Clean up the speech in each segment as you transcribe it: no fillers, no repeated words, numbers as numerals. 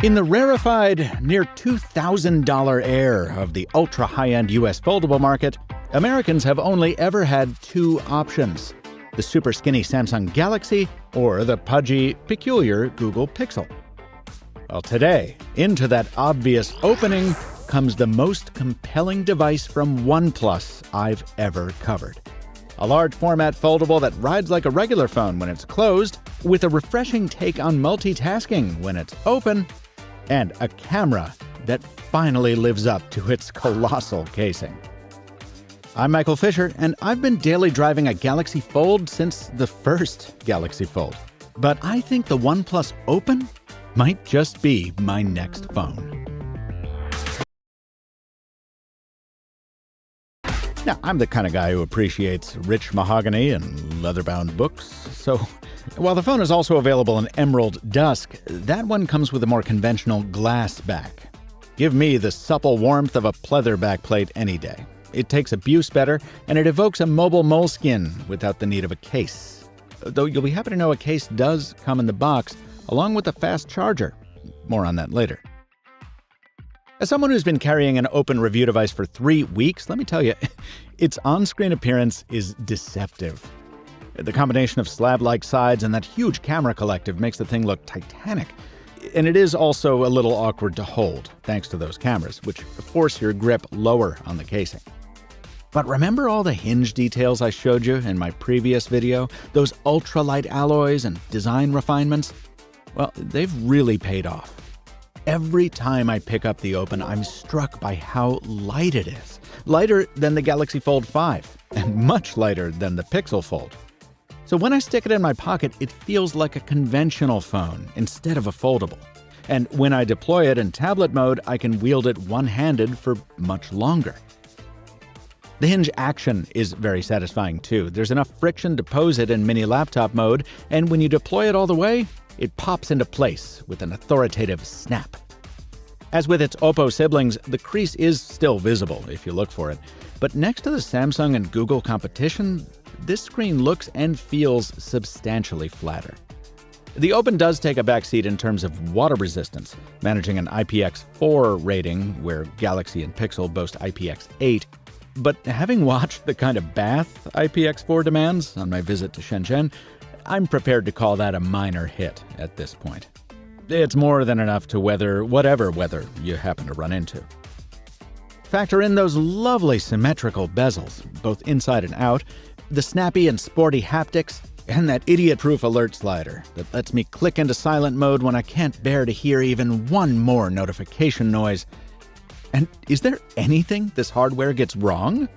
In the rarefied, near $2,000 air of the ultra-high-end US foldable market, Americans have only ever had two options: the super skinny Samsung Galaxy or the pudgy, peculiar Google Pixel. Well, today, into that obvious opening comes the most compelling device from OnePlus I've ever covered. A large format foldable that rides like a regular phone when it's closed, with a refreshing take on multitasking when it's open, and a camera that finally lives up to its colossal casing. I'm Michael Fisher, and I've been daily driving a Galaxy Fold since the first Galaxy Fold. But I think the OnePlus Open might just be my next phone. Now, I'm the kind of guy who appreciates rich mahogany and leather-bound books, so while the phone is also available in Emerald Dusk, that one comes with a more conventional glass back. Give me the supple warmth of a pleather backplate any day. It takes abuse better, and it evokes a mobile moleskin without the need of a case. Though you'll be happy to know a case does come in the box, along with a fast charger. More on that later. As someone who's been carrying an Open review device for 3 weeks, let me tell you, its on-screen appearance is deceptive. The combination of slab-like sides and that huge camera collective makes the thing look titanic. And it is also a little awkward to hold, thanks to those cameras, which force your grip lower on the casing. But remember all the hinge details I showed you in my previous video? Those ultralight alloys and design refinements? Well, they've really paid off. Every time I pick up the Open, I'm struck by how light it is. Lighter than the Galaxy Fold 5, and much lighter than the Pixel Fold. So when I stick it in my pocket, it feels like a conventional phone instead of a foldable. And when I deploy it in tablet mode, I can wield it one-handed for much longer. The hinge action is very satisfying too. There's enough friction to pose it in mini laptop mode, and when you deploy it all the way, it pops into place with an authoritative snap. As with its Oppo siblings, the crease is still visible if you look for it. But next to the Samsung and Google competition, this screen looks and feels substantially flatter. The Open does take a backseat in terms of water resistance, managing an IPX4 rating where Galaxy and Pixel boast IPX8. But having watched the kind of bath IPX4 demands on my visit to Shenzhen, I'm prepared to call that a minor hit at this point. It's more than enough to weather whatever weather you happen to run into. Factor in those lovely symmetrical bezels, both inside and out, the snappy and sporty haptics, and that idiot-proof alert slider that lets me click into silent mode when I can't bear to hear even one more notification noise. And is there anything this hardware gets wrong?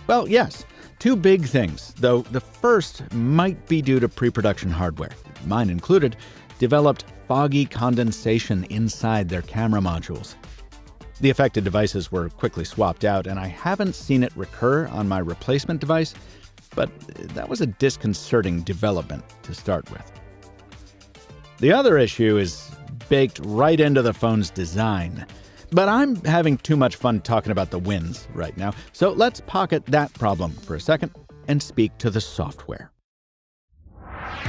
Well, yes. Two big things, though the first might be due to pre-production hardware, mine included, developed foggy condensation inside their camera modules. The affected devices were quickly swapped out, and I haven't seen it recur on my replacement device, but that was a disconcerting development to start with. The other issue is baked right into the phone's design. But I'm having too much fun talking about the wins right now, so let's pocket that problem for a second and speak to the software.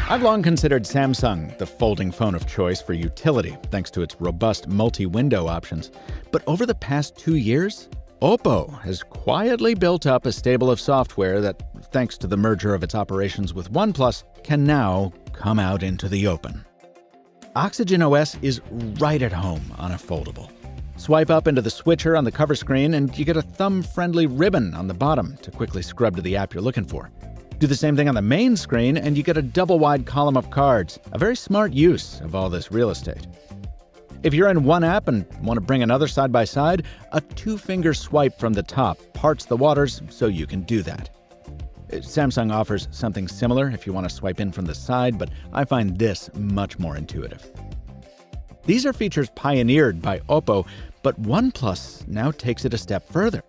I've long considered Samsung the folding phone of choice for utility, thanks to its robust multi-window options. But over the past 2 years, Oppo has quietly built up a stable of software that, thanks to the merger of its operations with OnePlus, can now come out into the open. Oxygen OS is right at home on a foldable. Swipe up into the switcher on the cover screen and you get a thumb-friendly ribbon on the bottom to quickly scrub to the app you're looking for. Do the same thing on the main screen and you get a double-wide column of cards, a very smart use of all this real estate. If you're in one app and want to bring another side by side, a 2-finger swipe from the top parts the waters so you can do that. Samsung offers something similar if you want to swipe in from the side, but I find this much more intuitive. These are features pioneered by Oppo, but OnePlus now takes it a step further.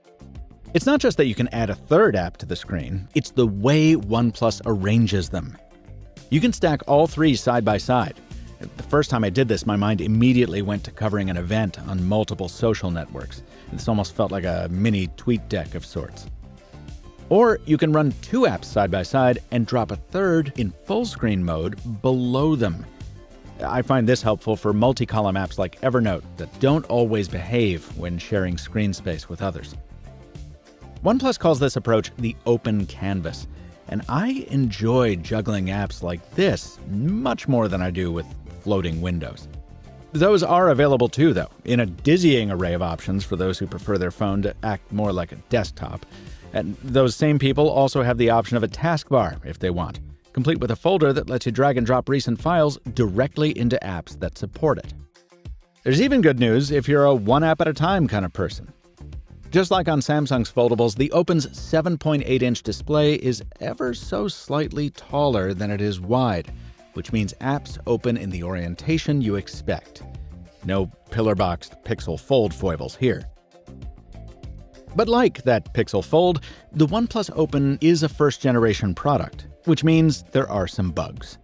It's not just that you can add a third app to the screen, it's the way OnePlus arranges them. You can stack all three side by side. The first time I did this, my mind immediately went to covering an event on multiple social networks. This almost felt like a mini tweet deck of sorts. Or you can run 2 apps side by side and drop a third in full screen mode below them. I find this helpful for multi-column apps like Evernote that don't always behave when sharing screen space with others. OnePlus calls this approach the open canvas, and I enjoy juggling apps like this much more than I do with floating windows. Those are available too, though, in a dizzying array of options for those who prefer their phone to act more like a desktop. And those same people also have the option of a taskbar if they want, complete with a folder that lets you drag and drop recent files directly into apps that support it. There's even good news if you're a one app at a time kind of person. Just like on Samsung's foldables, the Open's 7.8-inch display is ever so slightly taller than it is wide, which means apps open in the orientation you expect. No pillar-boxed Pixel Fold foibles here. But like that Pixel Fold, the OnePlus Open is a first-generation product, which means there are some bugs.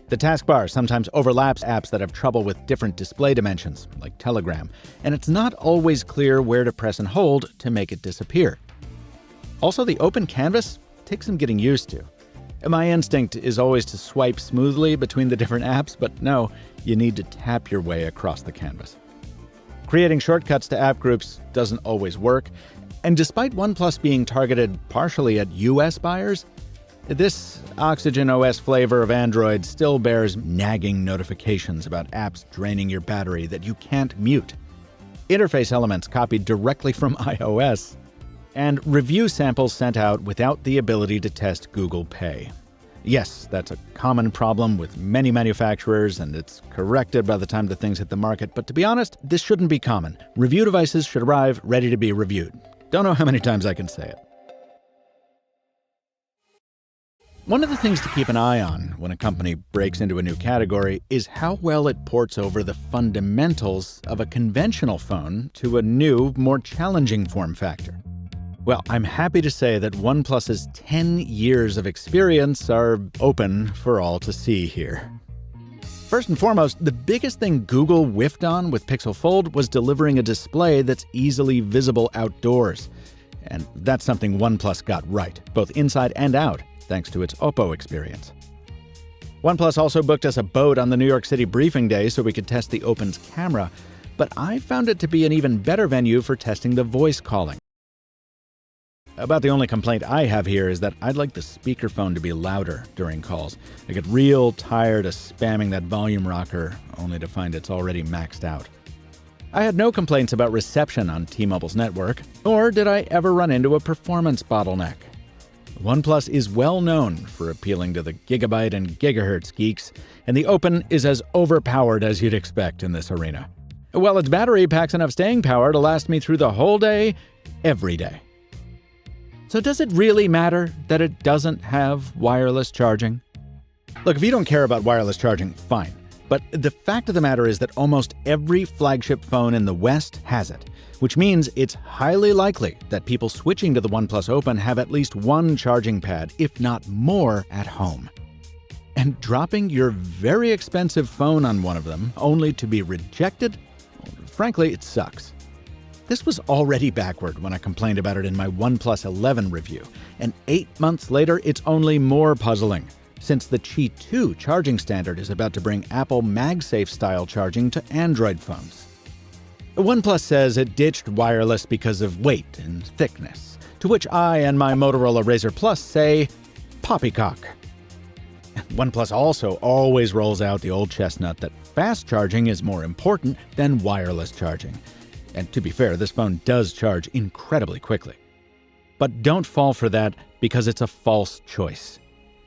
The taskbar sometimes overlaps apps that have trouble with different display dimensions, like Telegram, and it's not always clear where to press and hold to make it disappear. Also, the open canvas takes some getting used to. My instinct is always to swipe smoothly between the different apps, but no, you need to tap your way across the canvas. Creating shortcuts to app groups doesn't always work, and despite OnePlus being targeted partially at US buyers, this Oxygen OS flavor of Android still bears nagging notifications about apps draining your battery that you can't mute, interface elements copied directly from iOS, and review samples sent out without the ability to test Google Pay. Yes, that's a common problem with many manufacturers, and it's corrected by the time the things hit the market, but to be honest, this shouldn't be common. Review devices should arrive ready to be reviewed. Don't know how many times I can say it. One of the things to keep an eye on when a company breaks into a new category is how well it ports over the fundamentals of a conventional phone to a new, more challenging form factor. Well, I'm happy to say that OnePlus's 10 years of experience are open for all to see here. First and foremost, the biggest thing Google whiffed on with Pixel Fold was delivering a display that's easily visible outdoors. And that's something OnePlus got right, both inside and out, thanks to its Oppo experience. OnePlus also booked us a boat on the New York City briefing day so we could test the Open's camera, but I found it to be an even better venue for testing the voice calling. About the only complaint I have here is that I'd like the speakerphone to be louder during calls. I get real tired of spamming that volume rocker, only to find it's already maxed out. I had no complaints about reception on T-Mobile's network, nor did I ever run into a performance bottleneck. OnePlus is well known for appealing to the gigabyte and gigahertz geeks, and the Open is as overpowered as you'd expect in this arena. Well, its battery packs enough staying power to last me through the whole day, every day. So does it really matter that it doesn't have wireless charging? Look, if you don't care about wireless charging, fine. But the fact of the matter is that almost every flagship phone in the West has it, which means it's highly likely that people switching to the OnePlus Open have at least one charging pad, if not more, at home. And dropping your very expensive phone on one of them only to be rejected? Well, frankly, it sucks. This was already backward when I complained about it in my OnePlus 11 review, and 8 months later it's only more puzzling, since the Qi 2 charging standard is about to bring Apple MagSafe-style charging to Android phones. OnePlus says it ditched wireless because of weight and thickness, to which I and my Motorola Razr Plus say, poppycock. OnePlus also always rolls out the old chestnut that fast charging is more important than wireless charging. And to be fair, this phone does charge incredibly quickly. But don't fall for that because it's a false choice.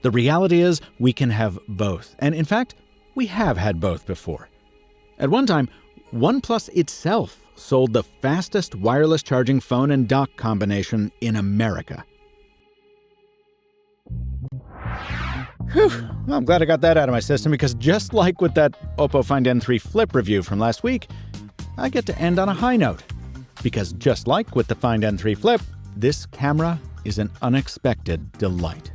The reality is we can have both. And in fact, we have had both before. At one time, OnePlus itself sold the fastest wireless charging phone and dock combination in America. Whew, well, I'm glad I got that out of my system because just like with that Oppo Find N3 Flip review from last week, I get to end on a high note. Because just like with the Find N3 Flip, this camera is an unexpected delight.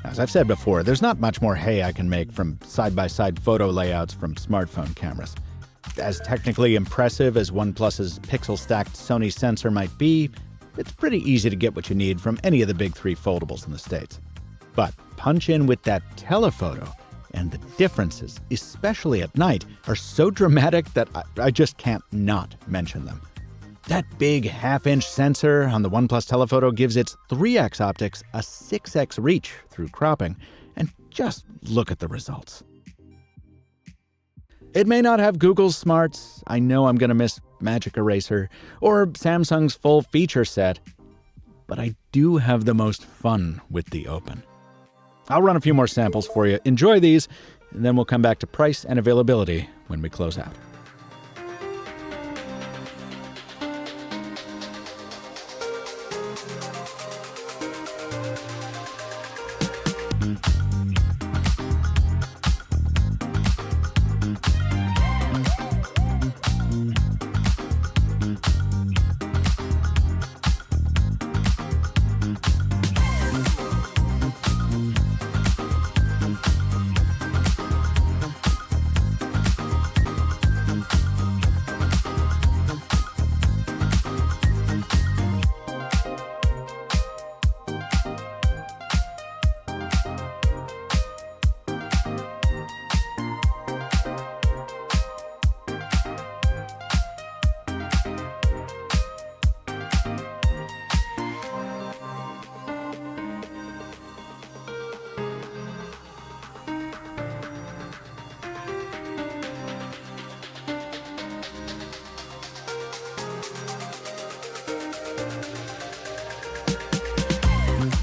As I've said before, there's not much more hay I can make from side-by-side photo layouts from smartphone cameras. As technically impressive as OnePlus's pixel-stacked Sony sensor might be, it's pretty easy to get what you need from any of the big three foldables in the States. But punch in with that telephoto, And the differences, especially at night, are so dramatic that I just can't not mention them. That big half-inch sensor on the OnePlus telephoto gives its 3x optics a 6x reach through cropping, and just look at the results. It may not have Google's smarts, I know I'm going to miss Magic Eraser, or Samsung's full feature set, but I do have the most fun with the Open. I'll run a few more samples for you. Enjoy these, and then we'll come back to price and availability when we close out.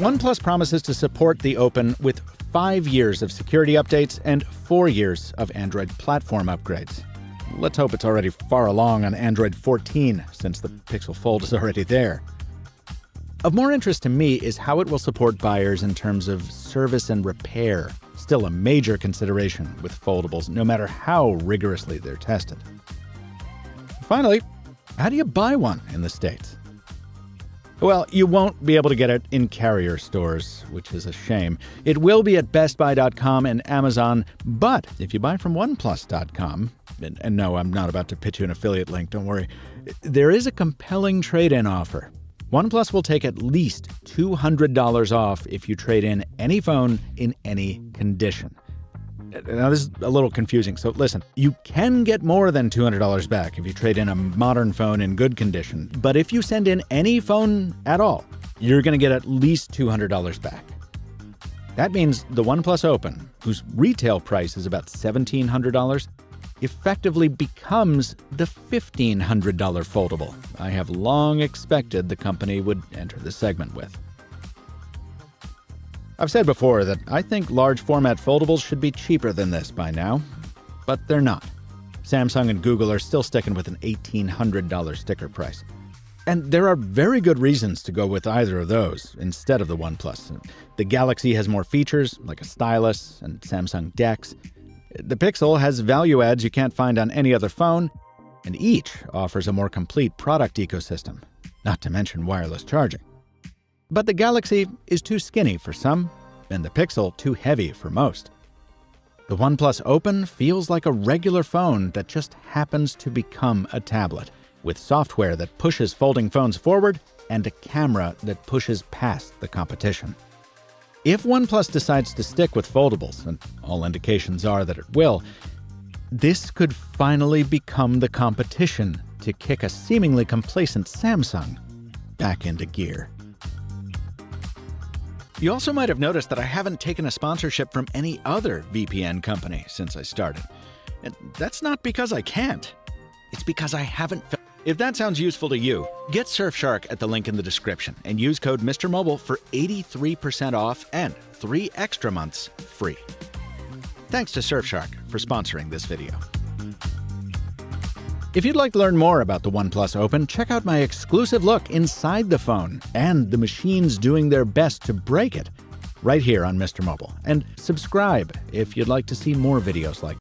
OnePlus promises to support the Open with 5 years of security updates and 4 years of Android platform upgrades. Let's hope it's already far along on Android 14, since the Pixel Fold is already there. Of more interest to me is how it will support buyers in terms of service and repair, still a major consideration with foldables, no matter how rigorously they're tested. Finally, how do you buy one in the States? Well, you won't be able to get it in carrier stores, which is a shame. It will be at BestBuy.com and Amazon, but if you buy from OnePlus.com, and no, I'm not about to pitch you an affiliate link, don't worry, there is a compelling trade-in offer. OnePlus will take at least $200 off if you trade in any phone in any condition. Now, this is a little confusing, so listen. You can get more than $200 back if you trade in a modern phone in good condition, but if you send in any phone at all, you're going to get at least $200 back. That means the OnePlus Open, whose retail price is about $1,700, effectively becomes the $1,500 foldable I have long expected the company would enter the segment with. I've said before that I think large format foldables should be cheaper than this by now, but they're not. Samsung and Google are still sticking with an $1,800 sticker price. And there are very good reasons to go with either of those instead of the OnePlus. The Galaxy has more features, like a stylus and Samsung DeX. The Pixel has value adds you can't find on any other phone, and each offers a more complete product ecosystem, not to mention wireless charging. But the Galaxy is too skinny for some, and the Pixel too heavy for most. The OnePlus Open feels like a regular phone that just happens to become a tablet, with software that pushes folding phones forward and a camera that pushes past the competition. If OnePlus decides to stick with foldables, and all indications are that it will, this could finally become the competition to kick a seemingly complacent Samsung back into gear. You also might have noticed that I haven't taken a sponsorship from any other VPN company since I started. And that's not because I can't. It's because I haven't. If that sounds useful to you, get Surfshark at the link in the description and use code MrMobile for 83% off and 3 extra months free. Thanks to Surfshark for sponsoring this video. If you'd like to learn more about the OnePlus Open, check out my exclusive look inside the phone and the machines doing their best to break it right here on Mr. Mobile. And subscribe if you'd like to see more videos like